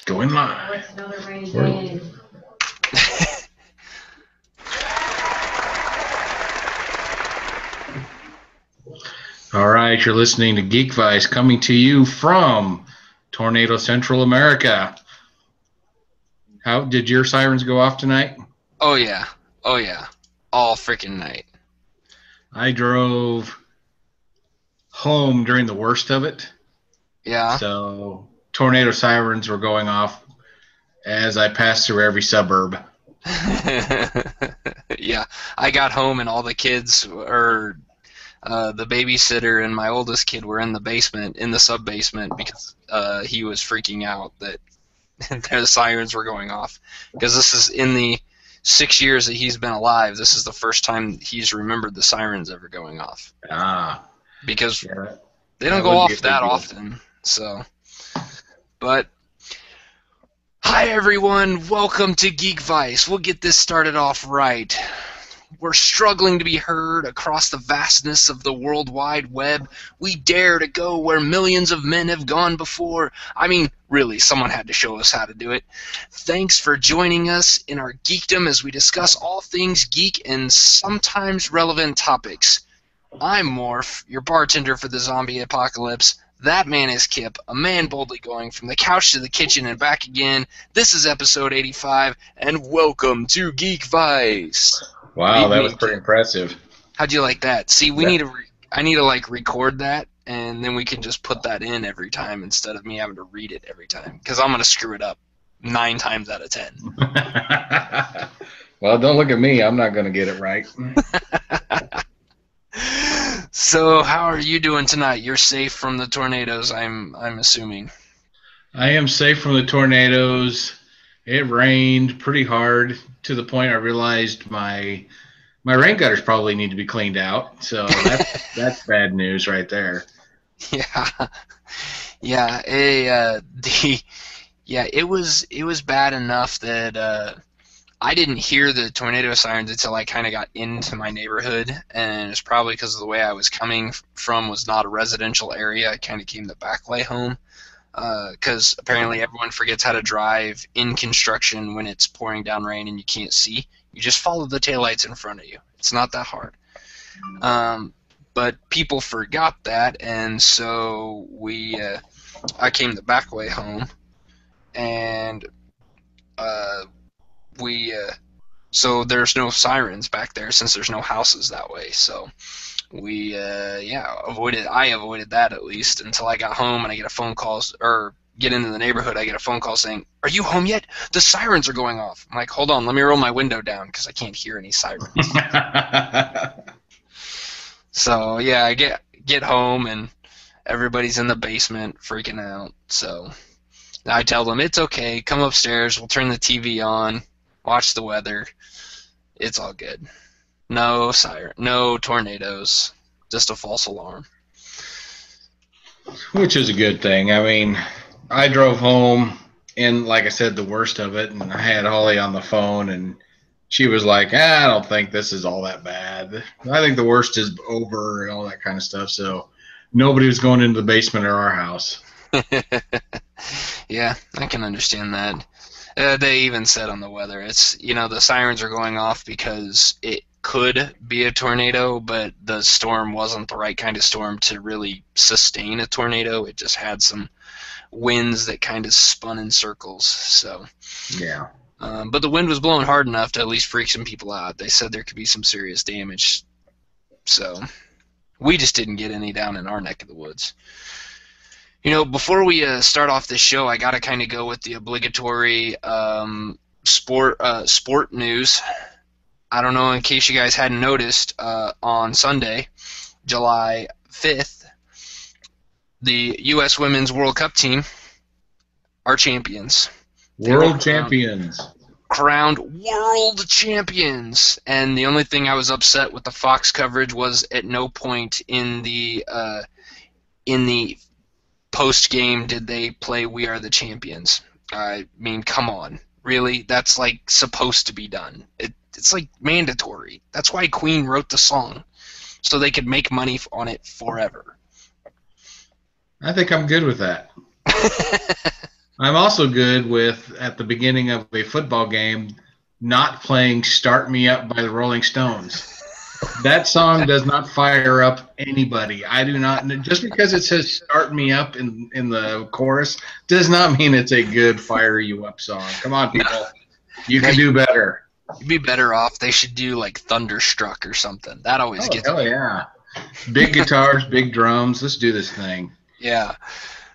Going live. It's another rainy day. All right, you're listening to Geek Vice coming to you from Tornado Central America. How did your sirens go off tonight? Oh yeah, all freaking night. I drove home during the worst of it. Yeah. So tornado sirens were going off as I passed through every suburb. Yeah, I got home and all the kids, or the babysitter and my oldest kid, were in the sub-basement, because he was freaking out that the sirens were going off. Because this is in the 6 years that he's been alive, this is the first time he's remembered the sirens ever going off. Because they don't go off that often. So, but hi everyone, welcome to Geek Vice. We'll get this started off right. We're struggling to be heard across the vastness of the World Wide Web. We dare to go where millions of men have gone before. I mean, really, someone had to show us how to do it. Thanks for joining us in our geekdom as we discuss all things geek and sometimes relevant topics. I'm Morph, your bartender for the zombie apocalypse. That man is Kip, a man boldly going from the couch to the kitchen and back again. This is episode 85, and welcome to Geek Vice. Wow, that was pretty impressive. How'd you like that? See, I need to like record that, and then we can just put that in every time instead of me having to read it every time, because I'm gonna screw it up 9 times out of 10. Well, don't look at me. I'm not gonna get it right. So, how are you doing tonight? You're safe from the tornadoes, I'm assuming. I am safe from the tornadoes. It rained pretty hard to the point I realized my rain gutters probably need to be cleaned out. So that's bad news right there. Yeah. It was bad enough that I didn't hear the tornado sirens until I kind of got into my neighborhood, and it's probably because of the way I was coming from was not a residential area. I kind of came the back way home, because apparently everyone forgets how to drive in construction when it's pouring down rain and you can't see. You just follow the taillights in front of you. It's not that hard. But people forgot that, and so I came the back way home, and so there's no sirens back there since there's no houses that way. So I avoided that at least until I got home and I get a phone call, or get into the neighborhood, I get a phone call saying, "Are you home yet? The sirens are going off." I'm like, "Hold on, let me roll my window down because I can't hear any sirens." So yeah, I get home and everybody's in the basement freaking out. So I tell them, "It's okay, come upstairs, we'll turn the TV on, watch the weather. It's all good. No tornadoes, just a false alarm." Which is a good thing. I mean, I drove home in, like I said, the worst of it, and I had Holly on the phone, and she was like, I don't think this is all that bad. I think the worst is over and all that kind of stuff. So nobody was going into the basement of our house. Yeah, I can understand that. They even said on the weather, it's, the sirens are going off because it could be a tornado, but the storm wasn't the right kind of storm to really sustain a tornado. It just had some winds that kind of spun in circles. So yeah. But the wind was blowing hard enough to at least freak some people out. They said there could be some serious damage. So we just didn't get any down in our neck of the woods. Before we start off this show, I got to kind of go with the obligatory sport news. I don't know, in case you guys hadn't noticed, on Sunday, July 5th, the U.S. Women's World Cup team are champions. World champions. Crowned world champions. And the only thing I was upset with the Fox coverage was at no point in the post-game did they play "We Are the Champions." I mean, come on. Really? That's like supposed to be done. It's like mandatory. That's why Queen wrote the song, so they could make money on it forever. I think I'm good with that. I'm also good with, at the beginning of a football game, not playing Start Me Up by the Rolling Stones. That song does not fire up anybody. I do not, just because it says Start Me Up in the chorus does not mean it's a good fire you up song. Come on, people. You can do better. You'd be better off. They should do like Thunderstruck or something. That always gets hell me. Yeah. Big guitars, big drums. Let's do this thing. Yeah.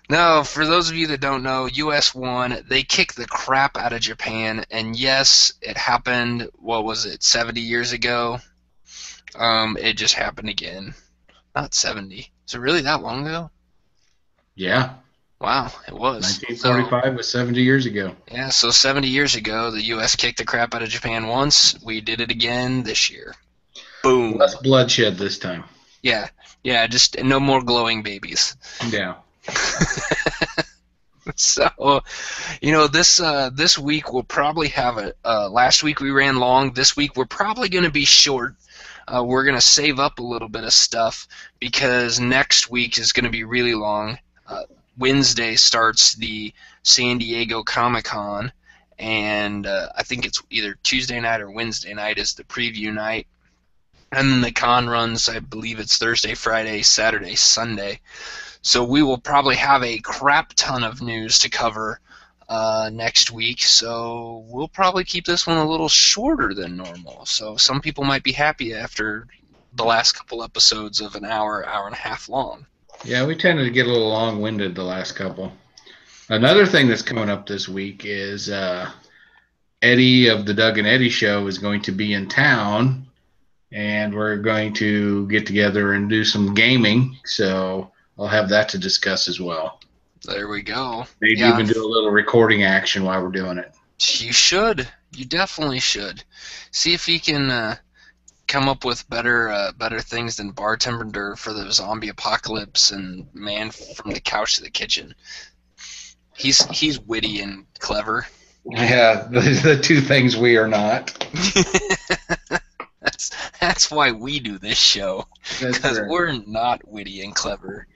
No, for those of you that don't know, US won. They kicked the crap out of Japan, and yes, it happened. What was it, 70 years ago? It just happened again. Not 70. Is it really that long ago? Yeah. Wow, it was. 1945 was 70 years ago. Yeah, so 70 years ago, the U.S. kicked the crap out of Japan once. We did it again this year. Boom. Less bloodshed this time. Yeah, just no more glowing babies. Yeah. So, this week we'll probably have last week we ran long. This week we're probably going to be short. We're going to save up a little bit of stuff because next week is going to be really long. Wednesday starts the San Diego Comic-Con, and I think it's either Tuesday night or Wednesday night is the preview night. And then the con runs, I believe it's Thursday, Friday, Saturday, Sunday. So we will probably have a crap ton of news to cover next week, so we'll probably keep this one a little shorter than normal. So some people might be happy after the last couple episodes of an hour, hour and a half long. Yeah, we tended to get a little long-winded the last couple. Another thing that's coming up this week is Eddie of the Doug and Eddie Show is going to be in town, and we're going to get together and do some gaming, so I'll have that to discuss as well. There we go. Maybe even do a little recording action while we're doing it. You should. You definitely should. See if you can come up with better things than Bartender for the Zombie Apocalypse and Man from the Couch to the Kitchen. He's witty and clever. Yeah, the two things we are not. That's why we do this show, because we're not witty and clever.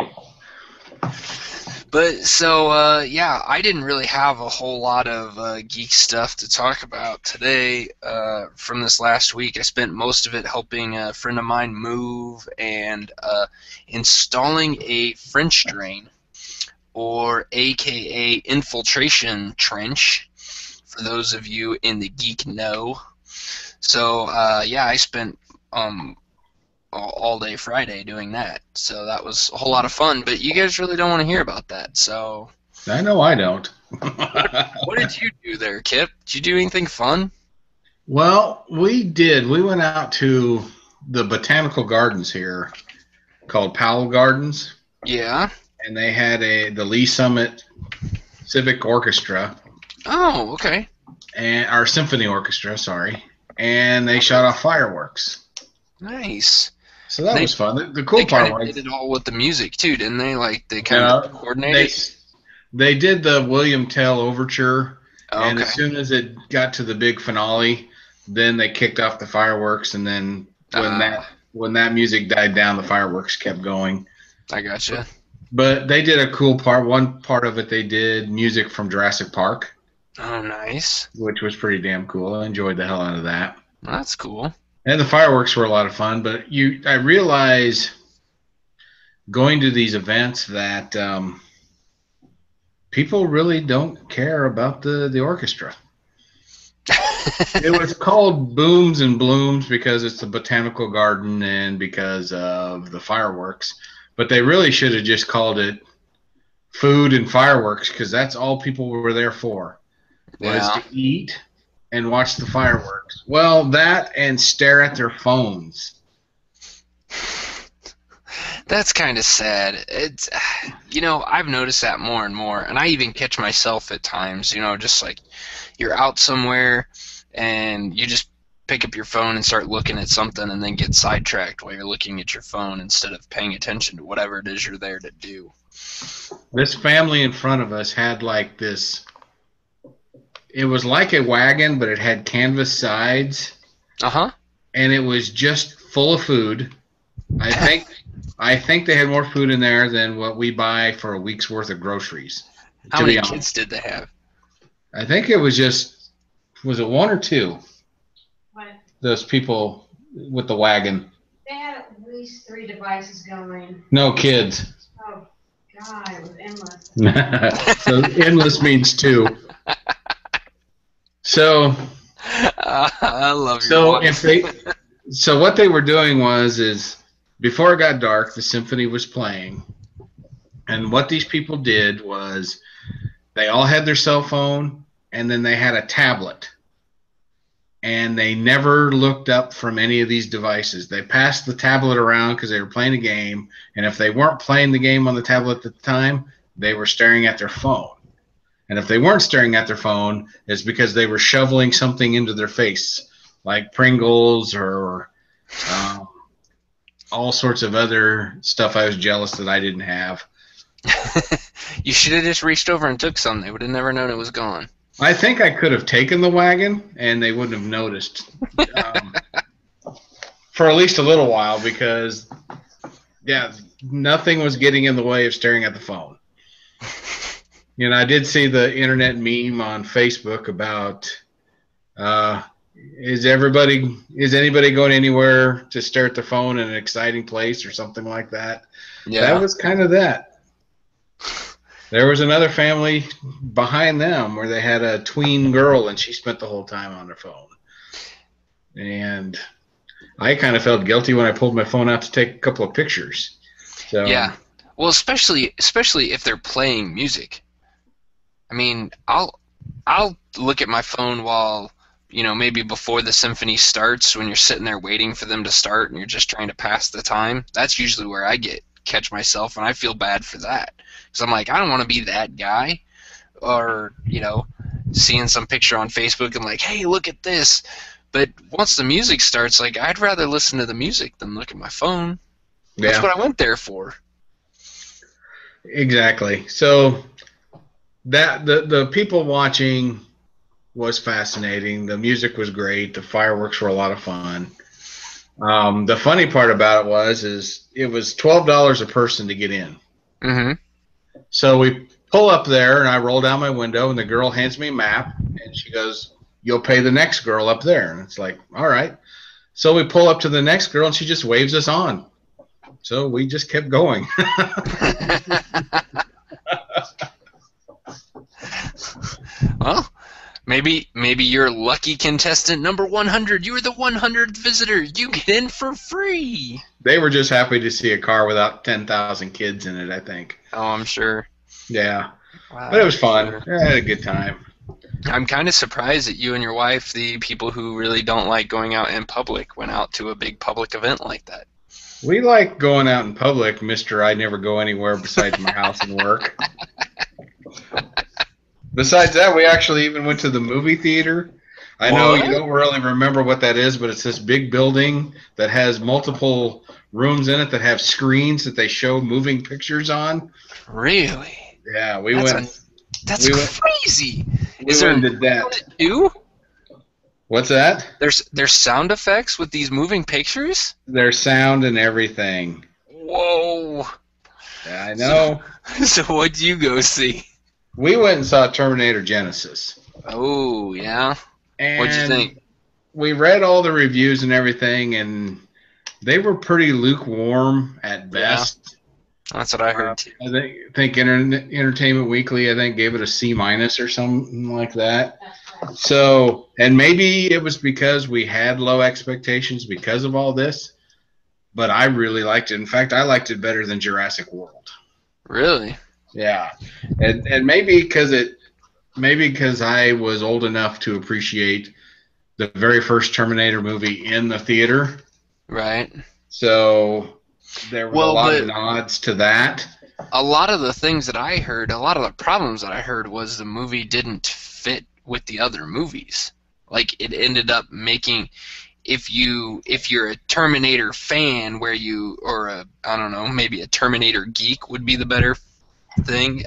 But so I didn't really have a whole lot of geek stuff to talk about today from this last week. I spent most of it helping a friend of mine move and installing a French drain, or AKA infiltration trench, for those of you in the geek know. So I spent all day Friday doing that. So that was a whole lot of fun, but you guys really don't want to hear about that. So I know I don't. What did you do there, Kip? Did you do anything fun? Well, we did. We went out to the botanical gardens here called Powell Gardens. Yeah. And they had the Lee Summit Civic Orchestra. Oh, okay. And our symphony orchestra, sorry. And they shot off fireworks. Nice. So that was fun. The cool part was they did it all with the music too, didn't they? Like they kind of coordinated. They did the William Tell Overture, and okay. as soon as it got to the big finale, then they kicked off the fireworks, and then when that music died down, the fireworks kept going. I gotcha. But they did a cool part. One part of it, they did music from Jurassic Park. Oh, nice. Which was pretty damn cool. I enjoyed the hell out of that. That's cool. And the fireworks were a lot of fun, but I realize going to these events that people really don't care about the orchestra. It was called Booms and Blooms because it's a botanical garden and because of the fireworks. But they really should have just called it Food and Fireworks, because that's all people were there for, was to eat and watch the fireworks. Well, that and stare at their phones. That's kind of sad. It's, I've noticed that more and more, and I even catch myself at times, just like you're out somewhere and you just pick up your phone and start looking at something and then get sidetracked while you're looking at your phone instead of paying attention to whatever it is you're there to do. This family in front of us had like this, it was like a wagon, but it had canvas sides. Uh-huh. And it was just full of food. I think they had more food in there than what we buy for a week's worth of groceries. How to be many honest. kids did they have? I think it was it one or two? What? Those people with the wagon. They had at least 3 devices going. No kids. Oh, God, it was endless. So endless means 2. So I love your so wife. so what they were doing is before it got dark, the symphony was playing, and what these people did was they all had their cell phone, and then they had a tablet. And they never looked up from any of these devices. They passed the tablet around because they were playing a game, and if they weren't playing the game on the tablet at the time, they were staring at their phone. And if they weren't staring at their phone, it's because they were shoveling something into their face, like Pringles or all sorts of other stuff I was jealous that I didn't have. You should have just reached over and took some. They would have never known it was gone. I think I could have taken the wagon, and they wouldn't have noticed for at least a little while because, yeah, nothing was getting in the way of staring at the phone. You know, I did see the internet meme on Facebook about is anybody going anywhere to stare at the phone in an exciting place or something like that? Yeah. That was kind of that. There was another family behind them where they had a tween girl, and she spent the whole time on her phone. And I kind of felt guilty when I pulled my phone out to take a couple of pictures. So, Yeah. Well, especially if they're playing music. I mean, I'll look at my phone while, maybe before the symphony starts, when you're sitting there waiting for them to start and you're just trying to pass the time. That's usually where I catch myself, and I feel bad for that. Because I'm like, I don't want to be that guy. Or, seeing some picture on Facebook and like, hey, look at this. But once the music starts, like, I'd rather listen to the music than look at my phone. That's what I went there for. Exactly. So that the people watching was fascinating. The music was great. The fireworks were a lot of fun. The funny part about it is it was $12 a person to get in. Mm-hmm. So we pull up there, and I roll down my window, and the girl hands me a map, and she goes, "You'll pay the next girl up there." And it's like, all right. So we pull up to the next girl, and she just waves us on. So we just kept going. Well, maybe you're lucky contestant number 100. You were the 100th visitor. You get in for free. They were just happy to see a car without 10,000 kids in it, I think. Oh, I'm sure. Yeah. Wow, But it was fun. sure. I had a good time. I'm kind of surprised that you and your wife, the people who really don't like going out in public, went out to a big public event like that. We like going out in public, Mr. I never go anywhere besides my house and work. Besides that, we actually even went to the movie theater. I know What? you don't really remember what that is, but it's this big building that has multiple rooms in it that have screens that they show moving pictures on. Really? Yeah, we That's went. That's crazy. We Is went there and did that. too? What's that? There's sound effects with these moving pictures? There's sound and everything. Whoa. Yeah, I know. So what'd you go see? We went and saw Terminator Genesis. Oh, yeah? And What'd you think? We read all the reviews and everything, and they were pretty lukewarm at best. That's what I heard too. I think Entertainment Weekly, I think, gave it a C- or something like that. That's right. So, and maybe it was because we had low expectations because of all this, but I really liked it. In fact, I liked it better than Jurassic World. Really? Yeah, and maybe because I was old enough to appreciate the very first Terminator movie in the theater. Right. So there were a lot but of nods to that. a lot of the things that I heard, a lot of the problems that I heard was the movie didn't fit with the other movies. Like, it ended up making, if you're a Terminator fan, maybe a Terminator geek would be the better thing,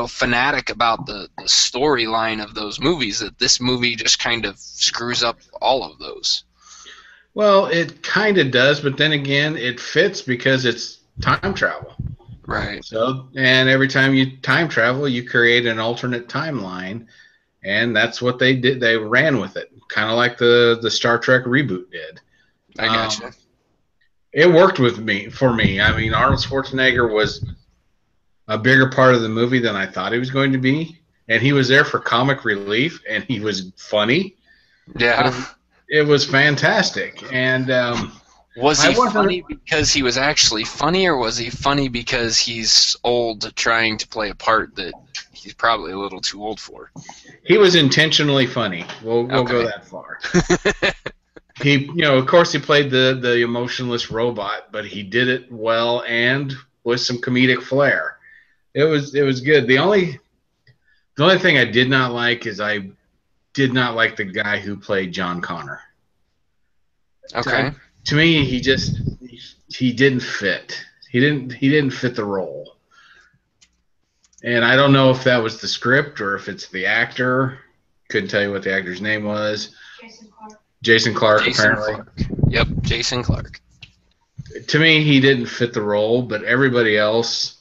fanatic about the storyline of those movies, that this movie just kind of screws up all of those. Well, it kind of does, but then again, it fits because it's time travel. Right. So, and every time you time travel, you create an alternate timeline, and that's what they did. They ran with it, kind of like the Star Trek reboot did. I gotcha. It worked with me for me. I mean, Arnold Schwarzenegger was a bigger part of the movie than I thought he was going to be, and he was there for comic relief, and he was funny. Yeah. It was fantastic, and was he funny because he was actually funny, or was he funny because he's old, trying to play a part that he's probably a little too old for? He was intentionally funny. We'll go that far. He, of course, he played the emotionless robot, but he did it well and with some comedic flair. It was good. The only thing I did not like is I did not like the guy who played John Connor. Okay. To me, he didn't fit. He didn't fit the role. And I don't know if that was the script or if it's the actor. Couldn't tell you what the actor's name was. Jason Clarke, apparently. Clarke. Yep, Jason Clarke. To me, he didn't fit the role, but everybody else,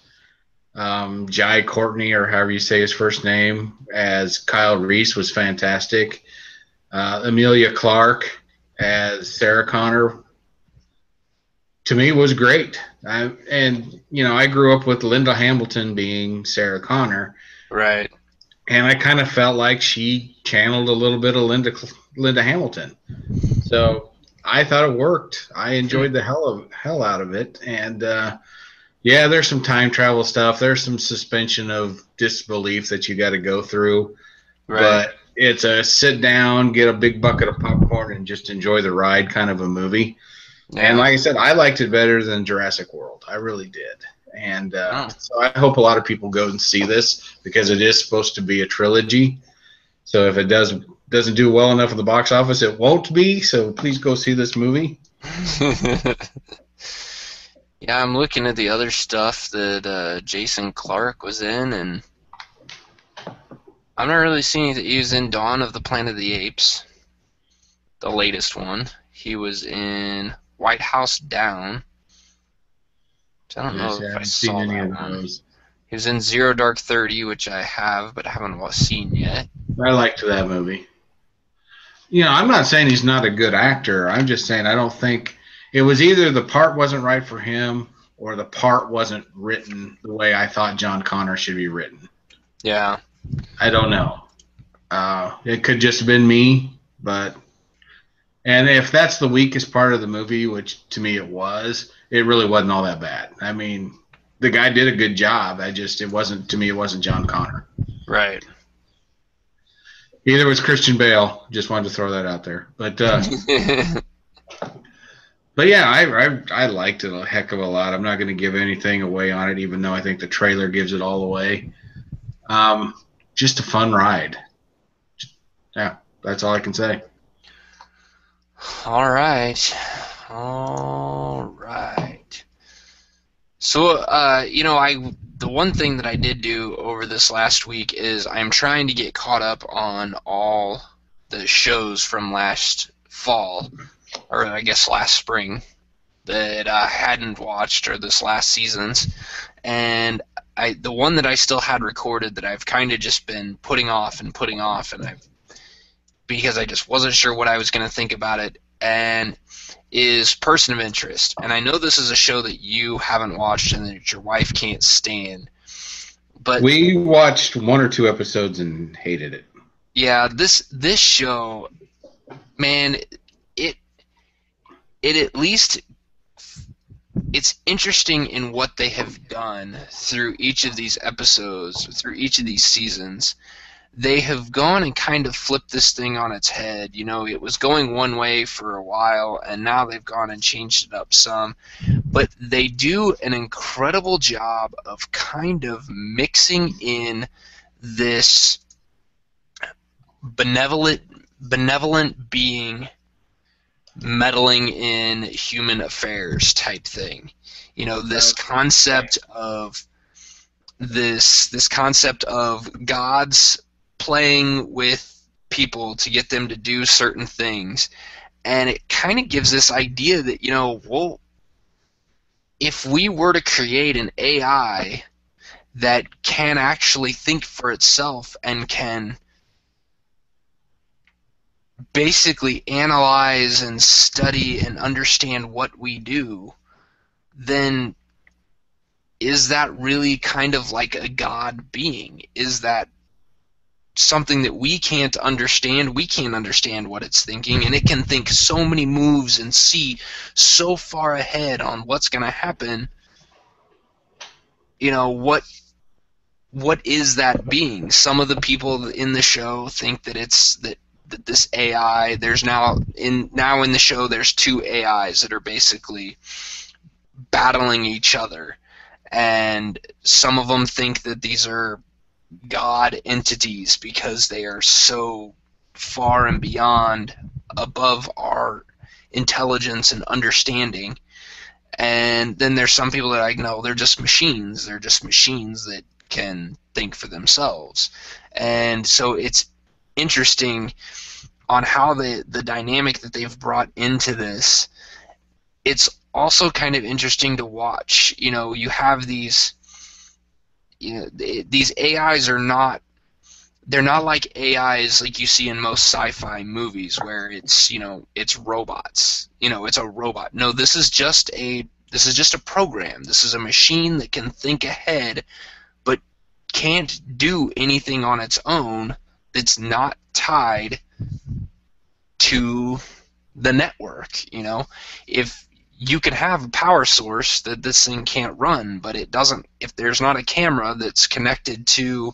Jai Courtney, or however you say his first name, as Kyle Reese was fantastic. Emilia Clarke as Sarah Connor, to me, was great. I grew up with Linda Hamilton being Sarah Connor. Right. And I kind of felt like she channeled a little bit of Linda Hamilton. So I thought it worked. I enjoyed the hell out of it. And there's some time travel stuff. There's some suspension of disbelief that you got to go through. Right. But it's a sit down, get a big bucket of popcorn, and just enjoy the ride kind of a movie. Yeah. And like I said, I liked it better than Jurassic World. I really did. And so I hope a lot of people go and see this, because it is supposed to be a trilogy. So if it doesn't do well enough at the box office, it won't be. So please go see this movie. Yeah, I'm looking at the other stuff that Jason Clarke was in, and I'm not really seeing that he was in Dawn of the Planet of the Apes, the latest one. He was in White House Down. I don't know if I saw that one. He was in Zero Dark 30, which I have, but haven't seen yet. I liked that movie. I'm not saying he's not a good actor. I'm just saying I don't think it was either the part wasn't right for him or the part wasn't written the way I thought John Connor should be written. Yeah. I don't know. It could just have been me, and if that's the weakest part of the movie, which to me it really wasn't all that bad. I mean, the guy did a good job. It wasn't John Connor. Right. Either was Christian Bale. Just wanted to throw that out there. But but yeah, I liked it a heck of a lot. I'm not going to give anything away on it, even though I think the trailer gives it all away. Just a fun ride. Yeah, that's all I can say. All right. So, the one thing that I did do over this last week is I'm trying to get caught up on all the shows from last fall, or I guess last spring, that I hadn't watched, or this last season's. And the one that I still had recorded that I've kind of just been putting off, and because I just wasn't sure what I was going to think about it, and is Person of Interest. And I know this is a show that you haven't watched and that your wife can't stand. But we watched 1 or 2 episodes and hated it. Yeah, this show, man, it at least, it's interesting in what they have done through each of these episodes, through each of these seasons. They have gone and kind of flipped this thing on its head. It was going one way for a while, and now they've gone and changed it up some. But they do an incredible job of kind of mixing in this benevolent being meddling in human affairs type thing. This concept of God's playing with people to get them to do certain things, and it kind of gives this idea that if we were to create an AI that can actually think for itself and can basically analyze and study and understand what we do, then is that really kind of like a God being? Is that something that we can't understand? We can't understand what it's thinking, and it can think so many moves and see so far ahead on what's going to happen. You know, what is that being? Some of the people in the show think that it's that this AI, there's now in the show there's two AIs that are basically battling each other, and some of them think that these are God entities because they are so far and beyond above our intelligence and understanding. And then there's some people that are like, no, they're just machines. They're just machines that can think for themselves. And so it's interesting on how the dynamic that they've brought into this. It's also kind of interesting to watch. You know, you have these, these AIs are not, they're not like AIs like you see in most sci-fi movies where it's, it's robots. It's a robot. No, this is just a program. This is a machine that can think ahead but can't do anything on its own that's not tied to the network. If you can have a power source that this thing can't run, but it doesn't, if there's not a camera that's connected to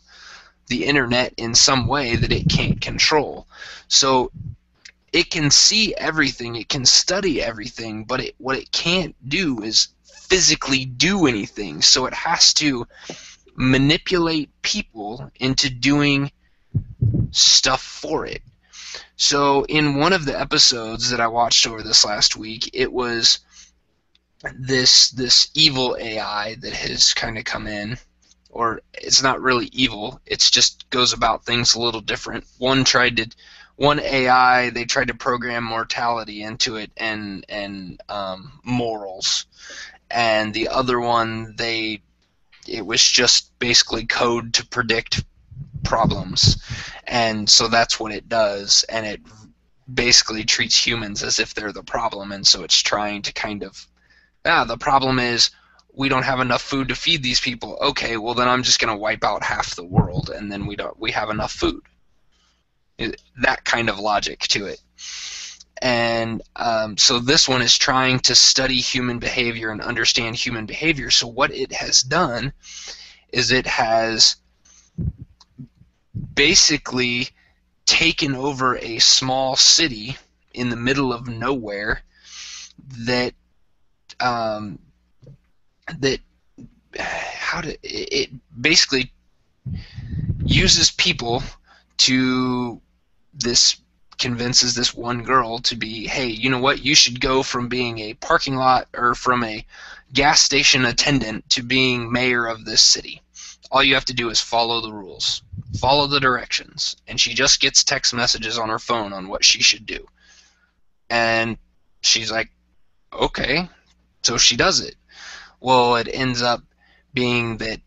the internet in some way that it can't control. So it can see everything, it can study everything, but what it can't do is physically do anything. So it has to manipulate people into doing stuff for it. So in one of the episodes that I watched over this last week, it was this evil AI that has kind of come in, or it's not really evil, it's just goes about things a little different. One AI, they tried to program mortality into it and morals, and the other one, it was just basically code to predict problems, and so that's what it does, and it basically treats humans as if they're the problem, and so it's trying to kind of, the problem is we don't have enough food to feed these people. Okay, well then I'm just going to wipe out half the world, and then we have enough food. That kind of logic to it. And so this one is trying to study human behavior and understand human behavior. So what it has done is it has basically taken over a small city in the middle of nowhere that it basically uses people to convinces this one girl to be, hey, you know what, you should go from being a parking lot or from a gas station attendant to being mayor of this city. All you have to do is follow the rules, follow the directions, and she just gets text messages on her phone on what she should do. And she's like, okay, so she does it. Well, it ends up being that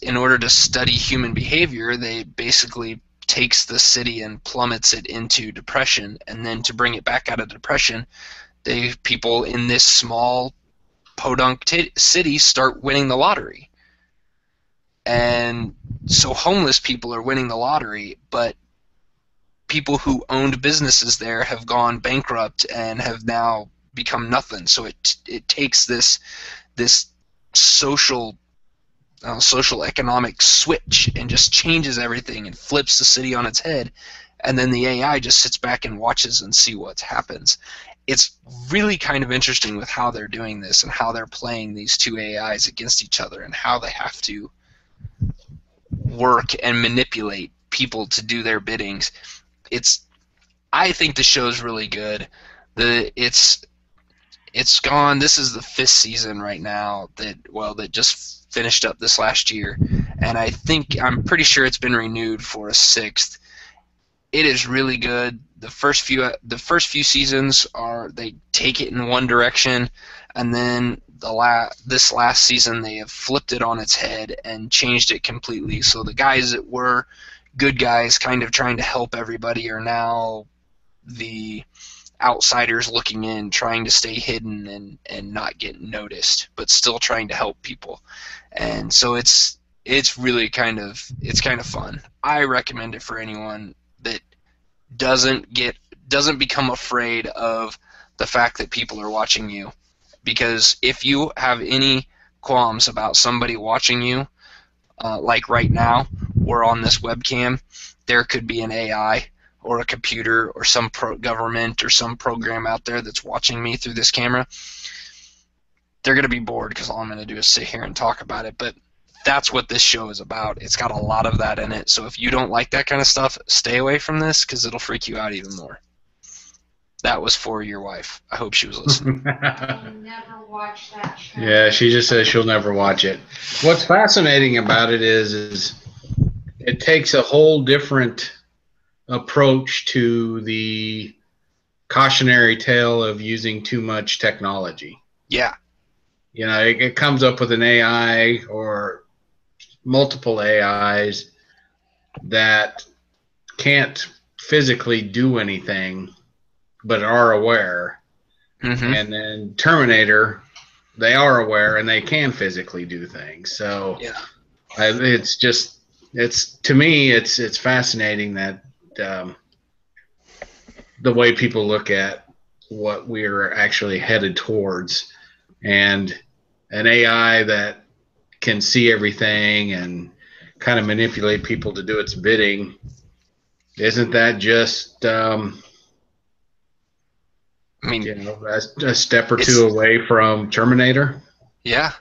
in order to study human behavior, they basically takes the city and plummets it into depression, and then to bring it back out of depression, people in this small podunk city start winning the lottery. And so homeless people are winning the lottery, but people who owned businesses there have gone bankrupt and have now become nothing. So it takes this social economic switch and just changes everything and flips the city on its head, and then the AI just sits back and watches and see what happens. It's really kind of interesting with how they're doing this and how they're playing these two AIs against each other and how they have to work and manipulate people to do their biddings. I think the show's really good. It's gone. This is the 5th season right now that just finished up this last year, and I'm pretty sure it's been renewed for a 6th. It is really good. The first few seasons they take it in one direction, And then this last season, they have flipped it on its head and changed it completely. So the guys that were good guys, kind of trying to help everybody, are now the outsiders looking in, trying to stay hidden and not get noticed, but still trying to help people. And so it's really kind of fun. I recommend it for anyone that doesn't become afraid of the fact that people are watching you. Because if you have any qualms about somebody watching you, like right now, we're on this webcam, there could be an AI or a computer or some government or some program out there that's watching me through this camera. They're going to be bored because all I'm going to do is sit here and talk about it. But that's what this show is about. It's got a lot of that in it. So if you don't like that kind of stuff, stay away from this because it'll freak you out even more. That was for your wife. I hope she was listening. I'll never watch that show. Yeah, she just says she'll never watch it. What's fascinating about it is it takes a whole different approach to the cautionary tale of using too much technology. Yeah. You know, it comes up with an AI or multiple AIs that can't physically do anything but are aware. Mm-hmm. And then Terminator, they are aware and they can physically do things. So yeah. To me, it's fascinating that the way people look at what we're actually headed towards, and an AI that can see everything and kind of manipulate people to do its bidding. Isn't that just a step or two away from Terminator? Yeah.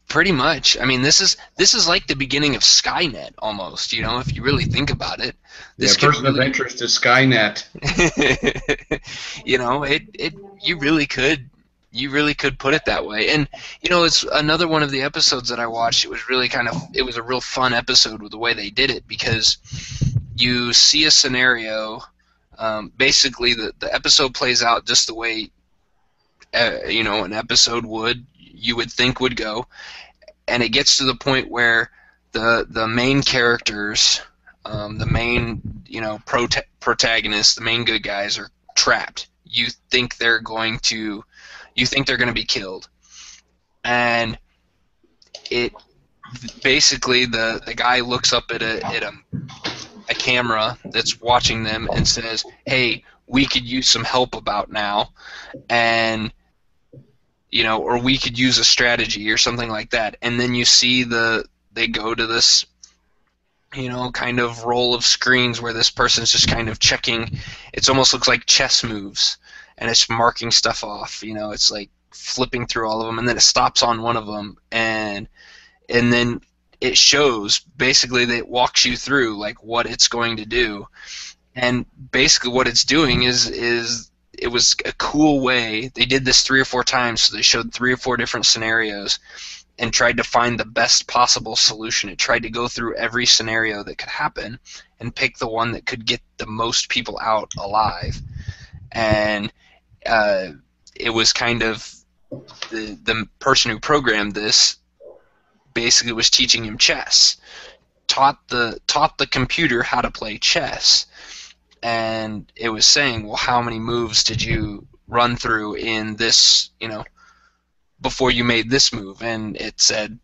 Pretty much. I mean, this is like the beginning of Skynet almost. You know, if you really think about it. This person of interest is Skynet. You know, you really could put it that way. And you know, it's another one of the episodes that I watched. It was really it was a real fun episode with the way they did it, because you see a scenario. Basically, the episode plays out just the way an episode you would think would go, and it gets to the point where the main characters, the main protagonists, the main good guys are trapped. You think they're going to be killed, and it basically the guy looks up at a camera that's watching them and says, "Hey, we could use some help about now," and or we could use a strategy or something like that. And then you see they go to this kind of roll of screens where this person's just kind of checking. It almost looks like chess moves, and it's marking stuff off. It's like flipping through all of them, and then it stops on one of them, and then it shows, basically, that it walks you through like what it's going to do. And basically what it's doing is it was a cool way. They did this 3 or 4 times, so they showed 3 or 4 different scenarios and tried to find the best possible solution. It tried to go through every scenario that could happen and pick the one that could get the most people out alive. And it was kind of the person who programmed this basically was teaching him chess, taught the computer how to play chess. And it was saying, well, how many moves did you run through in this, before you made this move? And it said,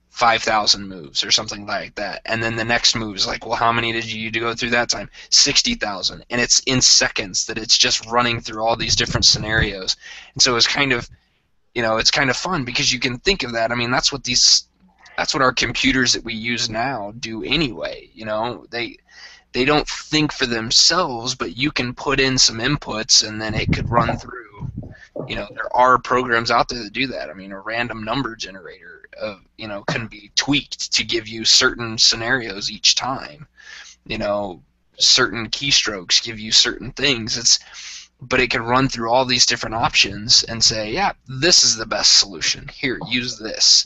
5,000 moves or something like that. And then the next move is like, well, how many did you go through that time? 60,000. And it's in seconds that it's just running through all these different scenarios. And so it's kind of, it's kind of fun because you can think of that. I mean, that's what our computers that we use now do anyway. They don't think for themselves, but you can put in some inputs and then it could run through. There are programs out there that do that. I mean, a random number generator, can be tweaked to give you certain scenarios each time. Certain keystrokes give you certain things. But it can run through all these different options and say, yeah, this is the best solution. Here, use this.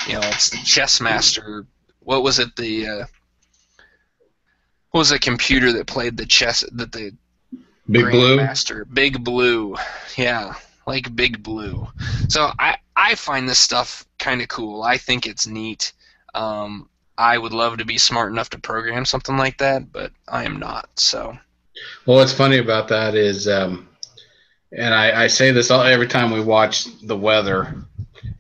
It's the chess master. What was it? What was the computer that played the chess? The Big Blue? Master. Big Blue. Yeah. like Big Blue. So I find this stuff kind of cool. I think it's neat. I would love to be smart enough to program something like that, but I am not. So. Well, what's funny about that is, and I say this every time we watch the weather,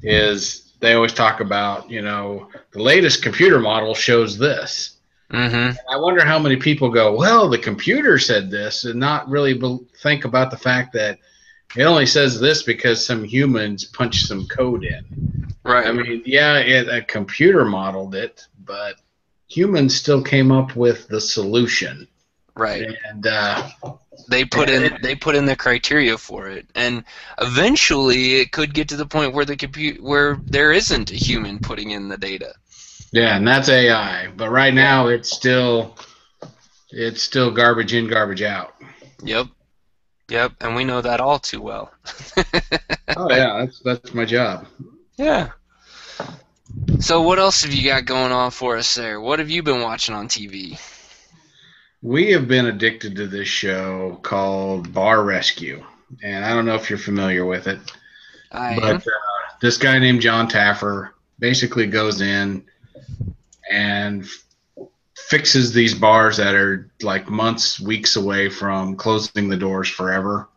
is they always talk about, the latest computer model shows this. Mm-hmm. I wonder how many people go, well, the computer said this, and not really think about the fact that it only says this because some humans punched some code in. Right. I mean, yeah, a computer modeled it, but humans still came up with the solution. Right. And they put in the criteria for it, and eventually it could get to the point where where there isn't a human putting in the data. Yeah, and that's AI. But right now it's still garbage in, garbage out. Yep, and we know that all too well. Oh yeah, that's my job. Yeah. So what else have you got going on for us there? What have you been watching on TV? We have been addicted to this show called Bar Rescue, and I don't know if you're familiar with it. But this guy named John Taffer basically goes in and fixes these bars that are like months, weeks away from closing the doors forever.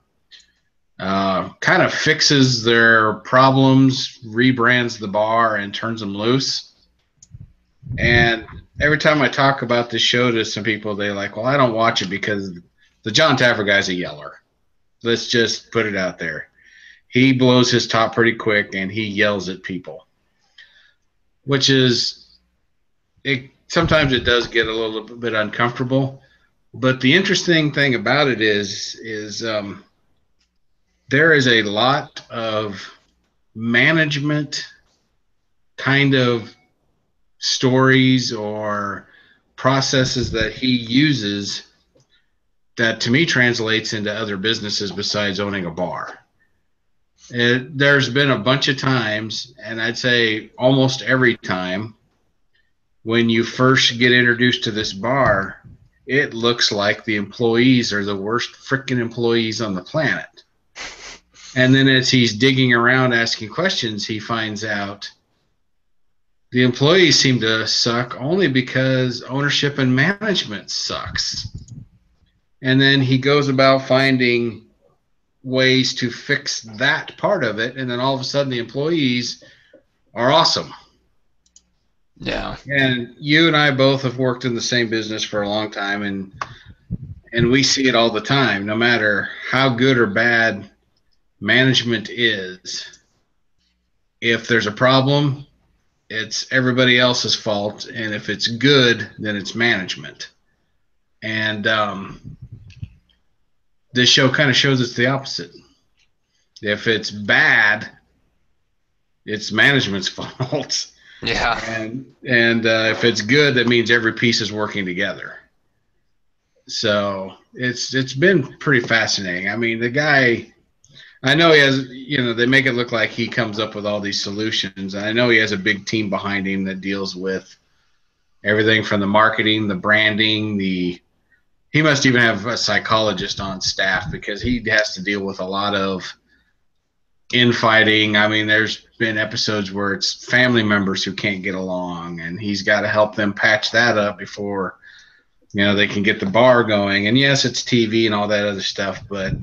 Kind of fixes their problems, rebrands the bar, and turns them loose. And every time I talk about this show to some people, they're like, well, I don't watch it because the John Taffer guy's a yeller. Let's just put it out there. He blows his top pretty quick, and he yells at people, which is sometimes it does get a little bit uncomfortable. But the interesting thing about it is there is a lot of management kind of stories or processes that he uses that to me translates into other businesses besides owning a bar. There's been a bunch of times, and I'd say almost every time, when you first get introduced to this bar, it looks like the employees are the worst freaking employees on the planet. And then as he's digging around asking questions, he finds out the employees seem to suck only because ownership and management sucks. And then he goes about finding ways to fix that part of it, and then all of a sudden the employees are awesome. Yeah. And you and I both have worked in the same business for a long time, and we see it all the time. No matter how good or bad management is, if there's a problem, it's everybody else's fault, and if it's good, then it's management. And this show kind of shows it's the opposite. If it's bad, it's management's fault. Yeah. And if it's good, that means every piece is working together. So it's been pretty fascinating. I mean, the guy, I know he has, they make it look like he comes up with all these solutions. And I know he has a big team behind him that deals with everything from the marketing, the branding, he must even have a psychologist on staff because he has to deal with a lot of infighting. I mean, there's been episodes where it's family members who can't get along, and he's got to help them patch that up before, they can get the bar going. And yes, it's TV and all that other stuff, but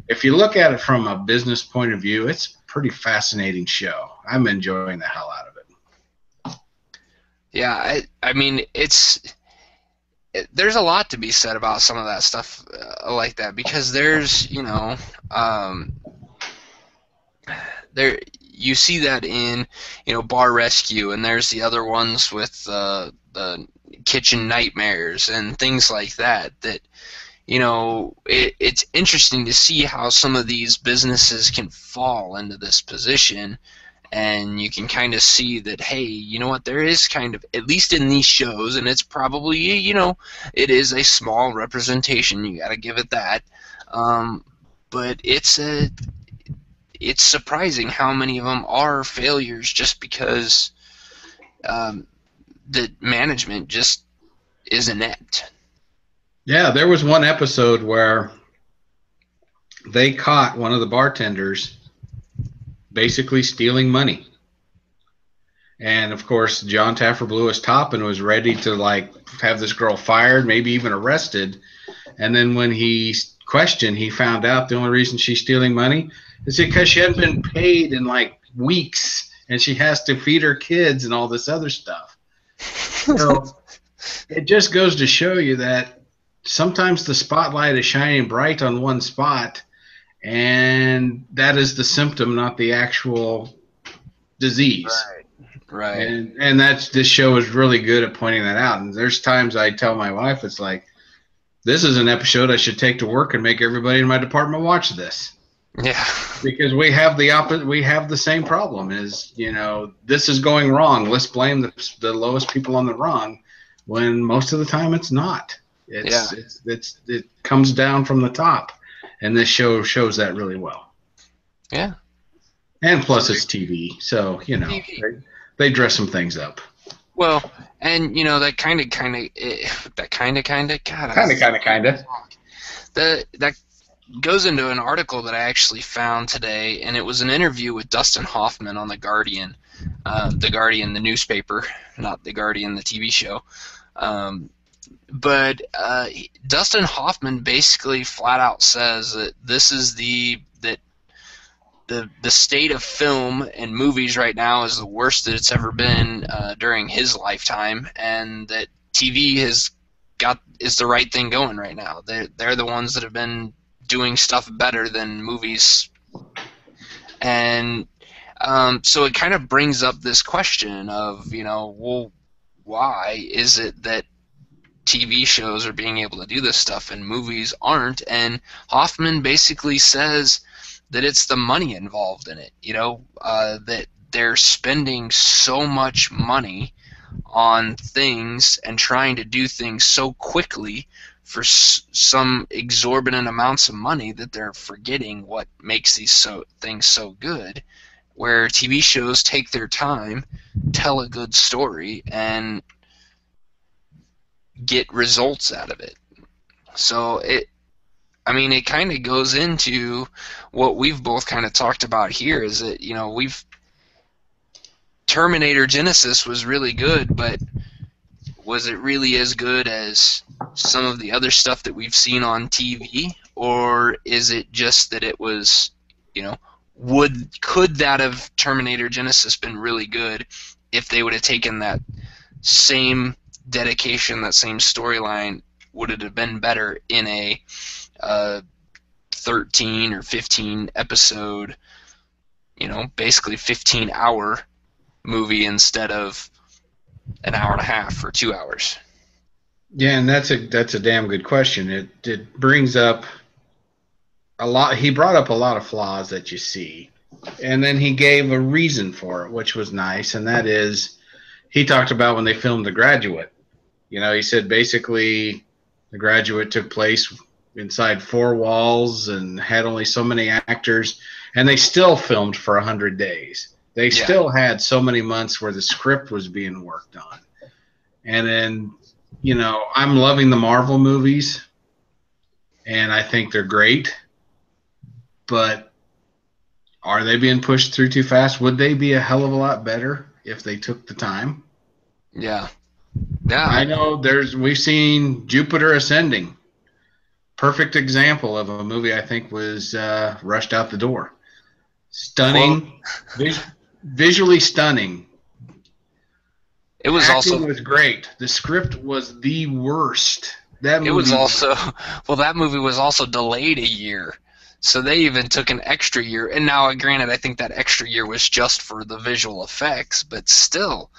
if you look at it from a business point of view, it's a pretty fascinating show. I'm enjoying the hell out of it. Yeah, I mean, there's a lot to be said about some of that stuff like that, because there's, there you see that in, Bar Rescue, and there's the other ones with the Kitchen Nightmares and things like that, it's interesting to see how some of these businesses can fall into this position. And you can kind of see that, hey, you know what, there is kind of, at least in these shows, and it's probably, it is a small representation, you got to give it that. But it's surprising how many of them are failures just because the management just is inept. Yeah, there was one episode where they caught one of the bartenders basically stealing money. And of course, John Taffer blew his top and was ready to like have this girl fired, maybe even arrested. And then when he questioned, he found out the only reason she's stealing money is because she hadn't been paid in like weeks, and she has to feed her kids and all this other stuff. So it just goes to show you that sometimes the spotlight is shining bright on one spot, and that is the symptom, not the actual disease. Right. And this show is really good at pointing that out. And there's times I tell my wife, it's like, this is an episode I should take to work and make everybody in my department watch this. Yeah. Because we have the same problem is, this is going wrong. Let's blame the lowest people on the wrong, when most of the time it's not. It comes down from the top, and this show shows that really well. Yeah. And plus it's TV, so they dress some things up. Well, and that kind of that goes into an article that I actually found today, and it was an interview with Dustin Hoffman on The Guardian, the newspaper, not The Guardian, the TV show. But Dustin Hoffman basically flat out says that this is the state of film and movies right now is the worst that it's ever been during his lifetime, and that TV is the right thing going right now. They're the ones that have been doing stuff better than movies, and so it kind of brings up this question of well, why is it that TV shows are being able to do this stuff and movies aren't? And Hoffman basically says that it's the money involved in it, that they're spending so much money on things and trying to do things so quickly for some exorbitant amounts of money that they're forgetting what makes these things so good, where TV shows take their time, tell a good story, and get results out of it. So it kind of goes into what we've both kind of talked about here, is that, Terminator Genisys was really good, but was it really as good as some of the other stuff that we've seen on TV? Or is it just that it was, could that have Terminator Genisys been really good if they would have taken that same dedication, that same storyline? Would it have been better in a 13 or 15 episode, basically 15-hour movie instead of an hour and a half or 2 hours? Yeah, and that's a damn good question. It brings up a lot. He brought up a lot of flaws that you see, and then he gave a reason for it, which was nice, and that is he talked about when they filmed The Graduate. He said basically The Graduate took place inside 4 walls and had only so many actors, and they still filmed for 100 days. They still had so many months where the script was being worked on. And then, I'm loving the Marvel movies, and I think they're great, but are they being pushed through too fast? Would they be a hell of a lot better if they took the time? Yeah. I know we've seen Jupiter Ascending. Perfect example of a movie I think was rushed out the door. Stunning, visually stunning. It was Acting was great. The script was the worst. That movie that movie was also delayed a year. So they even took an extra year. And now, granted, I think that extra year was just for the visual effects, but still,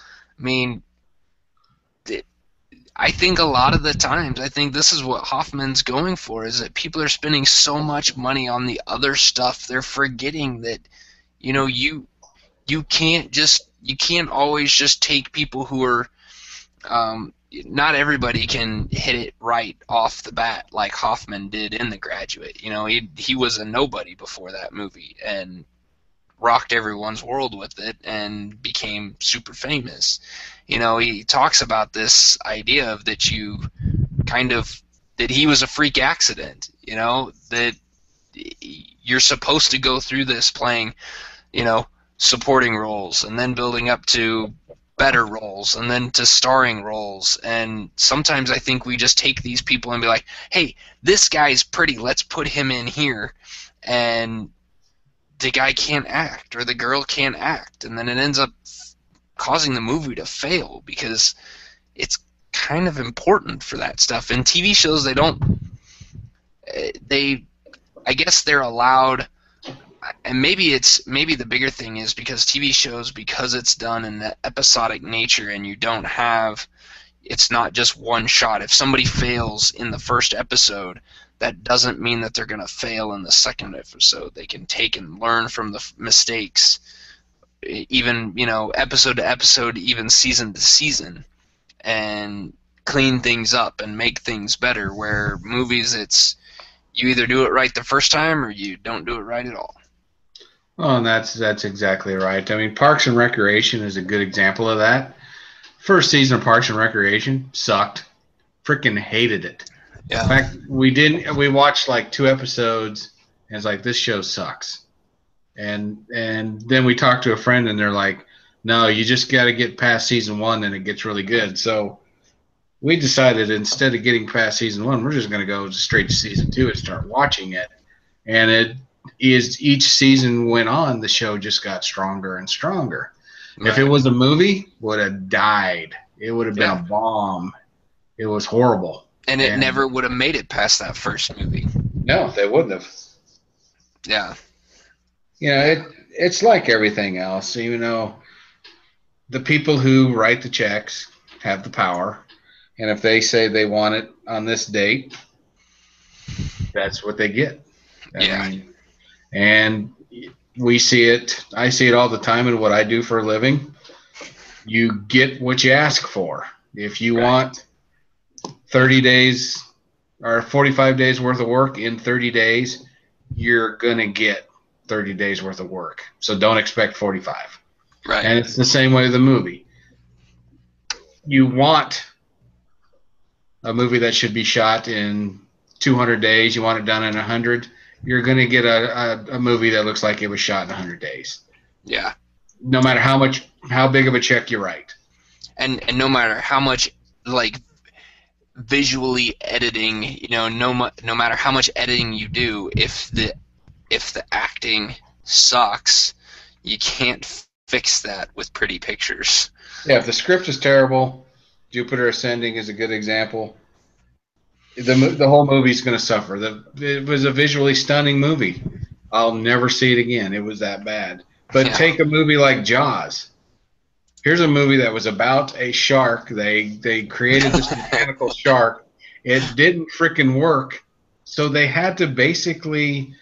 I think a lot of the times, I think this is what Hoffman's going for, is that people are spending so much money on the other stuff, they're forgetting that, you can't always just take people who are, not everybody can hit it right off the bat like Hoffman did in The Graduate. He was a nobody before that movie and rocked everyone's world with it and became super famous. He talks about this idea of that he was a freak accident, that you're supposed to go through this playing you know, supporting roles, and then building up to better roles, and then to starring roles. And sometimes I think we just take these people and be like, hey, this guy's pretty, let's put him in here. And the guy can't act, or the girl can't act, and then it ends up causing the movie to fail because it's kind of important for that stuff. In TV shows, they don't. I guess they're allowed, and maybe the bigger thing is because TV shows, because it's done in the episodic nature, and you don't have, it's not just one shot. If somebody fails in the first episode, that doesn't mean that they're going to fail in the second episode. They can take and learn from the mistakes, even, episode to episode, even season to season, and clean things up and make things better. Where movies, it's you either do it right the first time or you don't do it right at all. Oh, and that's exactly right. I mean, Parks and Recreation is a good example of that. First season of Parks and Recreation sucked. Freaking hated it. Yeah. In fact, we watched like 2 episodes, and it's like, this show sucks. And then we talked to a friend, and they're like, no, you just got to get past season 1, and it gets really good. So we decided, instead of getting past season 1, we're just going to go straight to season 2 and start watching it. And it is, each season went on, the show just got stronger and stronger. Right. If it was a movie, would have died. It would have been a bomb. It was horrible. And it never would have made it past that first movie. No, they wouldn't have. Yeah. It's like everything else. The people who write the checks have the power. And if they say they want it on this date, that's what they get. I mean, and we see it. I see it all the time in what I do for a living. You get what you ask for. If you want 30 days or 45 days worth of work in 30 days, you're going to get 30 days worth of work. So don't expect 45. Right. And it's the same way with the movie. You want a movie that should be shot in 200 days. You want it done in 100. You're going to get a movie that looks like it was shot in 100 days. Yeah. No matter how big of a check you write. And no matter how much, like, visually editing, no matter how much editing you do, if the acting sucks, you can't fix that with pretty pictures. Yeah, if the script is terrible, Jupiter Ascending is a good example. The whole movie's going to suffer. It was a visually stunning movie. I'll never see it again. It was that bad. But take a movie like Jaws. Here's a movie that was about a shark. They created this mechanical shark. It didn't freaking work. So they had to basically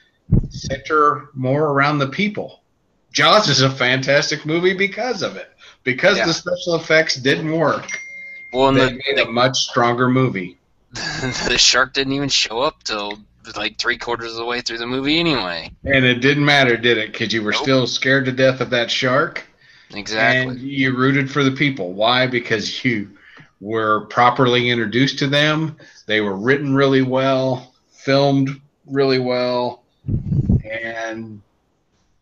center more around the people. Jaws is a fantastic movie because of it. Because the special effects didn't work. Well, they made a much stronger movie. The shark didn't even show up till like 3/4 of the way through the movie anyway. And it didn't matter, did it? Because you were still scared to death of that shark. Exactly. And you rooted for the people. Why? Because you were properly introduced to them. They were written really well, filmed really well. And,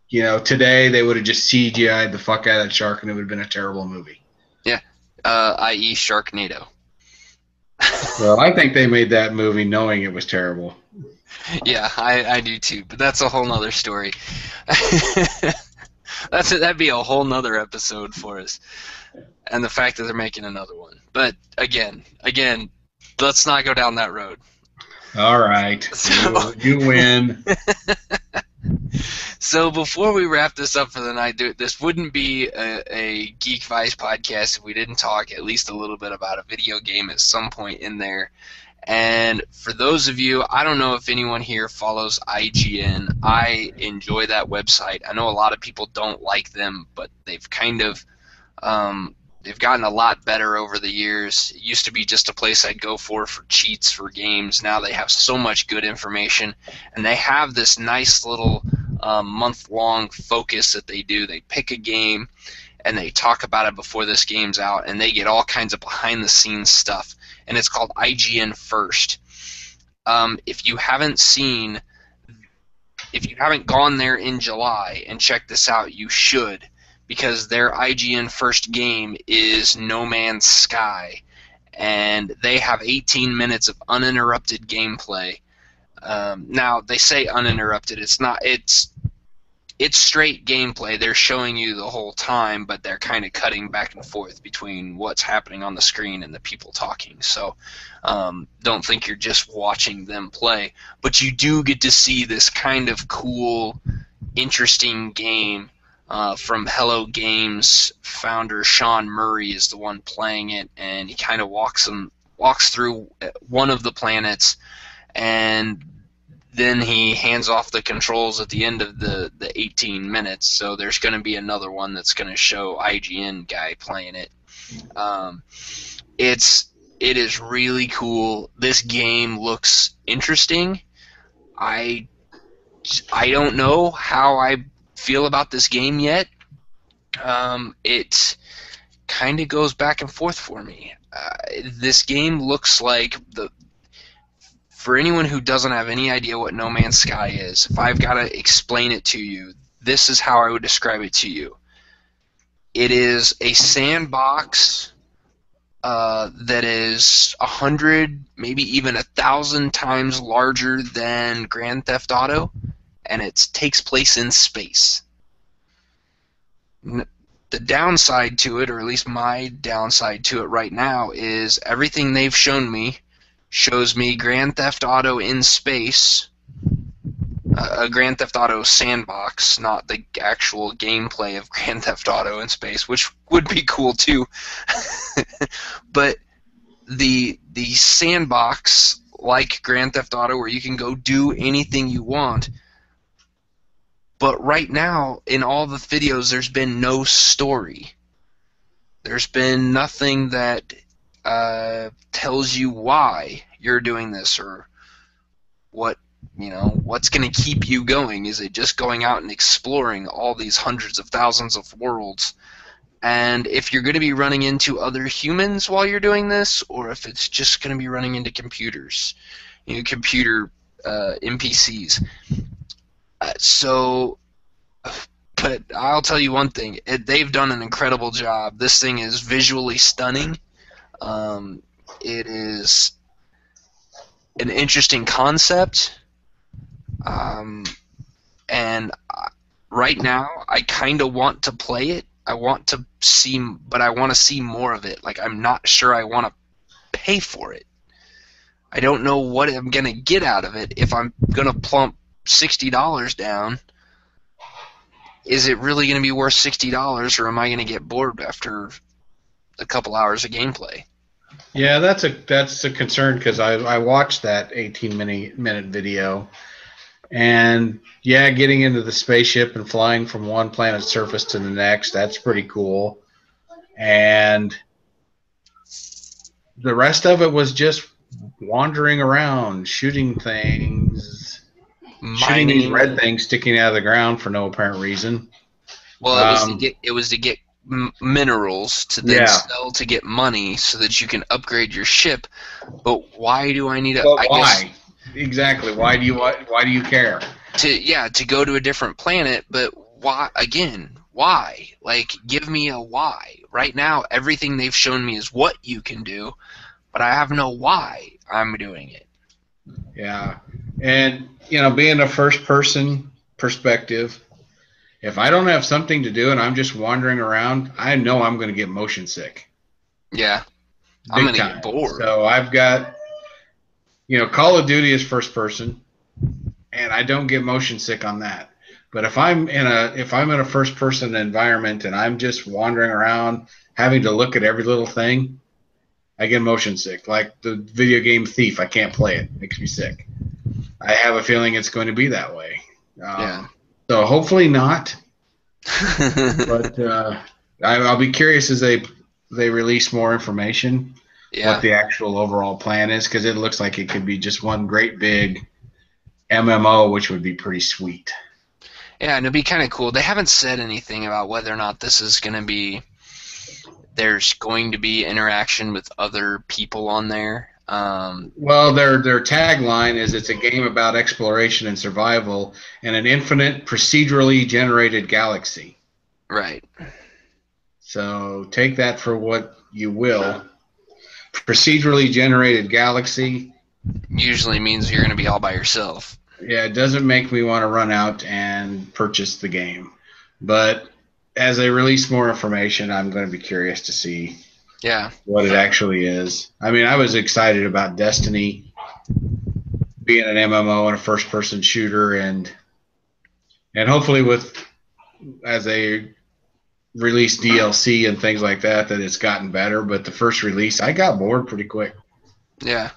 today they would have just CGI'd the fuck out of that shark and it would have been a terrible movie. Yeah. I.e. Sharknado. Well, I think they made that movie knowing it was terrible. Yeah, I do too, but that's a whole nother story. That'd be a whole nother episode for us. And the fact that they're making another one. But again, let's not go down that road. All right. So, you win. So before we wrap this up for the night, this wouldn't be a Geek Vice podcast if we didn't talk at least a little bit about a video game at some point in there. And for those of you, I don't know if anyone here follows IGN. I enjoy that website. I know a lot of people don't like them, but they've kind of they've gotten a lot better over the years. It used to be just a place I'd go for cheats for games. Now they have so much good information, and they have this nice little month-long focus that they do. They pick a game, and they talk about it before this game's out, and they get all kinds of behind-the-scenes stuff. And it's called IGN First. If you haven't seen if you haven't gone there in July and checked this out, you should, because their IGN first game is No Man's Sky, and they have 18 minutes of uninterrupted gameplay. Now they say uninterrupted. It's not. It's straight gameplay. They're showing you the whole time, but they're kind of cutting back and forth between what's happening on the screen and the people talking. So don't think you're just watching them play, but you do get to see this kind of cool, interesting game from Hello Games founder Sean Murray is the one playing it, and he kind of walks through one of the planets, and then he hands off the controls at the end of the 18 minutes. So there's going to be another one that's going to show IGN guy playing it. It is really cool. This game looks interesting. I don't know how I feel about this game yet. It kind of goes back and forth for me. This game looks like for anyone who doesn't have any idea what No Man's Sky is, if I've got to explain it to you, this is how I would describe it to you. It is a sandbox that is 100, maybe even 1,000 times larger than Grand Theft Auto, and it takes place in space. The downside to it, or at least my downside to it right now, is everything they've shown me shows me Grand Theft Auto in space, a Grand Theft Auto sandbox, not the actual gameplay of Grand Theft Auto in space, which would be cool too. But the sandbox, like Grand Theft Auto, where you can go do anything you want. But right now, in all the videos, there's been no story. There's been nothing that tells you why you're doing this, or what's going to keep you going. Is it just going out and exploring all these hundreds of thousands of worlds? And if you're going to be running into other humans while you're doing this, or if it's just going to be running into computers, computer NPCs. But I'll tell you one thing, they've done an incredible job. This thing is visually stunning. It is an interesting concept, and right now I kind of want to play it. I want to see, but I want to see more of it. Like, I'm not sure I want to pay for it. I don't know what I'm going to get out of it. If I'm going to plump $60 down, is it really going to be worth $60, or am I going to get bored after a couple hours of gameplay? Yeah, that's a concern, because I watched that 18-minute video, and yeah, getting into the spaceship and flying from one planet's surface to the next, that's pretty cool. And the rest of it was just wandering around, shooting things, shooting these red things sticking out of the ground for no apparent reason. Well, it was to get minerals to then sell to get money so that you can upgrade your ship. But why do I need why? Exactly. Why do you care? To go to a different planet, but why again? Why? Like, give me a why. Right now, everything they've shown me is what you can do, but I have no why I'm doing it. Yeah. And, being a first-person perspective, if I don't have something to do and I'm just wandering around, I know I'm going to get motion sick. Yeah. I'm going to get bored. So I've got, Call of Duty is first-person, and I don't get motion sick on that. But if I'm in a first-person environment and I'm just wandering around, having to look at every little thing, I get motion sick. Like the video game Thief, I can't play it. It makes me sick. I have a feeling it's going to be that way. So hopefully not. But I'll be curious as they release more information, what the actual overall plan is, because it looks like it could be just one great big MMO, which would be pretty sweet. Yeah, and it'd be kind of cool. They haven't said anything about whether or not this is going to be. There's going to be interaction with other people on there. Well, their tagline is it's a game about exploration and survival in an infinite procedurally generated galaxy. Right. So take that for what you will. Procedurally generated galaxy Usually means you're going to be all by yourself. Yeah, it doesn't make me want to run out and purchase the game. But as they release more information, I'm going to be curious to see what it actually is. I mean, I was excited about Destiny being an MMO and a first-person shooter, and hopefully as they release DLC and things like that it's gotten better. But the first release, I got bored pretty quick. Yeah.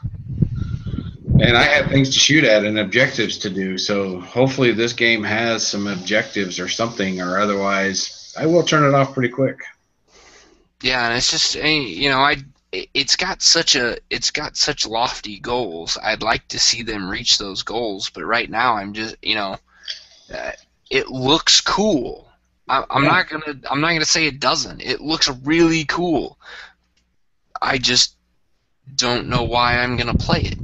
And I have things to shoot at and objectives to do. So hopefully this game has some objectives or something, or otherwise I will turn it off pretty quick. Yeah, and it's just, you know, it's got such lofty goals. I'd like to see them reach those goals, but right now I'm just, you know, it looks cool. I'm not gonna say it doesn't. It looks really cool. I just don't know why I'm gonna play it.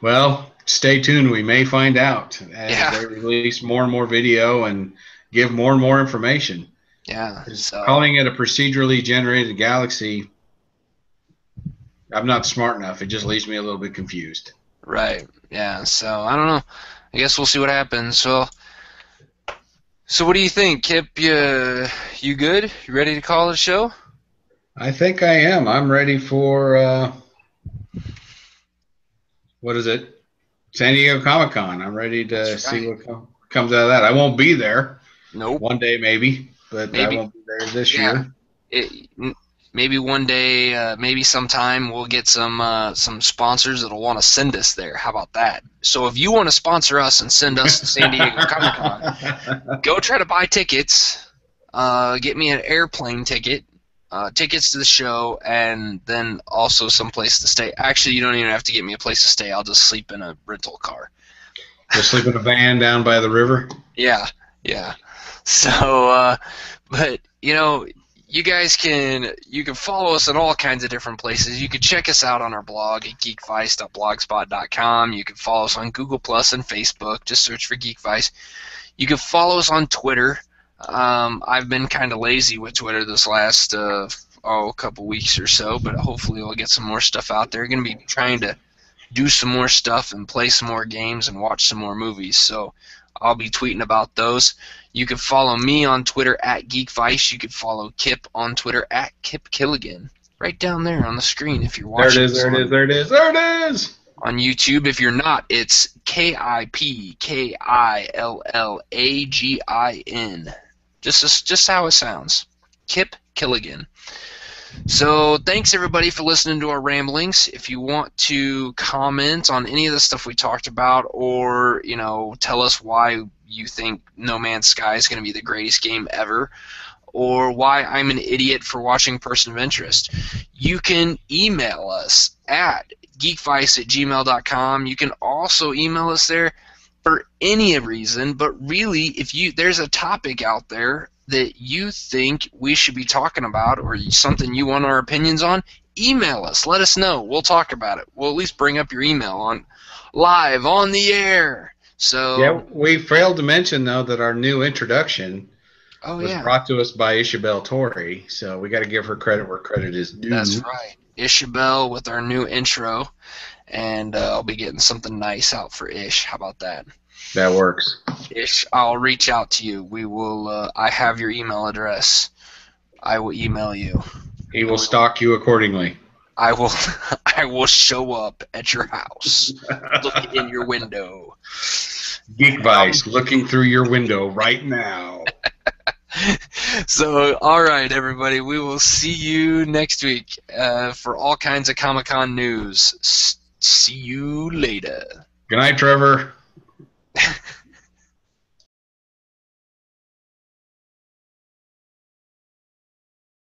Well, stay tuned. We may find out as they release more and more video and give more and more information. Yeah. So calling it a procedurally generated galaxy, I'm not smart enough. It just leaves me a little bit confused. Right. Yeah. So I don't know. I guess we'll see what happens. So what do you think, Kip? You good? You ready to call the show? I think I am. I'm ready for what is it? San Diego Comic-Con. I'm ready to see what comes out of that. I won't be there. Nope. One day maybe, but maybe. I won't be there this year. Maybe one day, maybe sometime we'll get some sponsors that'll want to send us there. How about that? So if you want to sponsor us and send us to San Diego Comic-Con, go try to buy tickets. Get me an airplane ticket. Tickets to the show, and then also some place to stay. Actually, you don't even have to get me a place to stay. I'll just sleep in a rental car. Just sleep in a van down by the river? Yeah. So, but, you know, you guys can follow us in all kinds of different places. You can check us out on our blog at geekvice.blogspot.com. You can follow us on Google Plus and Facebook. Just search for Geek Vice. You can follow us on Twitter. I've been kind of lazy with Twitter this last couple weeks or so, but hopefully we'll get some more stuff out there. Going to be trying to do some more stuff and play some more games and watch some more movies, so I'll be tweeting about those. You can follow me on Twitter at GeekVice. You can follow Kip on Twitter at KipKilligan. Right down there on the scrin if you're watching. There it is. On YouTube. If you're not, it's KIPKILLAGIN. Just how it sounds. Kip Killigan. So thanks everybody for listening to our ramblings. If you want to comment on any of the stuff we talked about, or tell us why you think No Man's Sky is going to be the greatest game ever, or why I'm an idiot for watching Person of Interest, you can email us at geekvice@gmail.com. You can also email us there for any reason, but really, if there's a topic out there that you think we should be talking about, or something you want our opinions on, email us. Let us know. We'll talk about it. We'll at least bring up your email on live on the air. So yeah, we failed to mention though that our new introduction was brought to us by Isabel Torre. So we got to give her credit where credit is due. That's right, Isabel with our new intro, and I'll be getting something nice out for Ish. How about that? That works. Ish, I'll reach out to you. We will. I have your email address. I will email you. He will stalk you accordingly. I will. I will show up at your house, look in your window. Geek Vice looking through your window right now. So, all right, everybody. We will see you next week for all kinds of Comic-Con news. See you later. Good night, Trevor.